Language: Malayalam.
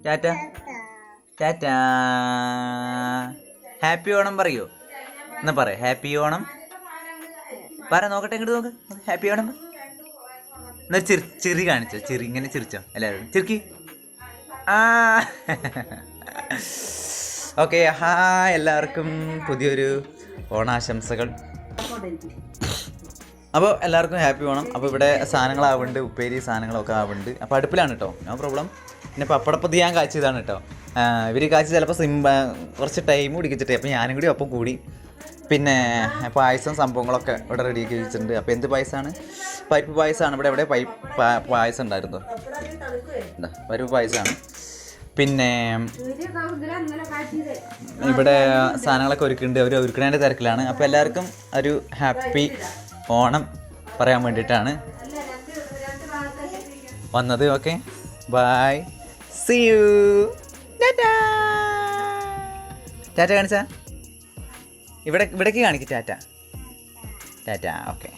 ടാറ്റ ടാറ്റ. ഹാപ്പി ഓണം പറയോ? എന്നാ പറ ഹാപ്പി ഓണം പറ, നോക്കട്ടെ, ഇങ്ങോട്ട് നോക്ക്. ഹാപ്പി ഓണം എന്നാ ചിരി കാണിച്ചോ, ചിരി ഇങ്ങനെ ചിരിച്ചോ എല്ലാവരും, ചിരിക്കി. ആ ഓക്കെ. എല്ലാവർക്കും പുതിയൊരു ഓണാശംസകൾ. അപ്പോൾ എല്ലാവർക്കും ഹാപ്പി ഓണം. അപ്പോൾ ഇവിടെ സാധനങ്ങളാവുന്നുണ്ട്, ഉപ്പേരി സാധനങ്ങളൊക്കെ ആവുന്നുണ്ട്. അപ്പോൾ അടുപ്പിലാണ് കേട്ടോ, നോ പ്രോബ്ലം. പിന്നെ പപ്പടപ്പത്തി ഞാൻ കാച്ചിയതാണ് കേട്ടോ. ഇവർ കാച്ചി ചിലപ്പോൾ കുറച്ച് ടൈം കുടിക്കിച്ചിട്ടേ, അപ്പോൾ ഞാനും കൂടി ഒപ്പം കൂടി. പിന്നെ പായസം സംഭവങ്ങളൊക്കെ ഇവിടെ റെഡിയാക്കി വെച്ചിട്ടുണ്ട്. അപ്പോൾ എന്ത് പായസമാണ്? പരിപ്പ് പായസമാണ്. ഇവിടെ പായസം ഉണ്ടായിരുന്നു, എന്താ പരിപ്പ് പായസമാണ്. പിന്നെ ഇവിടെ സാധനങ്ങളൊക്കെ ഒരുക്കുന്നുണ്ട്, അവർ ഒരുക്കുന്നതിൻ്റെ തിരക്കിലാണ്. അപ്പോൾ എല്ലാവർക്കും ഒരു ഹാപ്പി ഓണം പറയാൻ വേണ്ടിയിട്ടാണ് വന്നത്. Okay, bye, see you, tata. Tata കാണിച്ചാ, ഇവിടേക്ക് കാണിക്കും ടാറ്റ. ടാറ്റ. ഓക്കെ.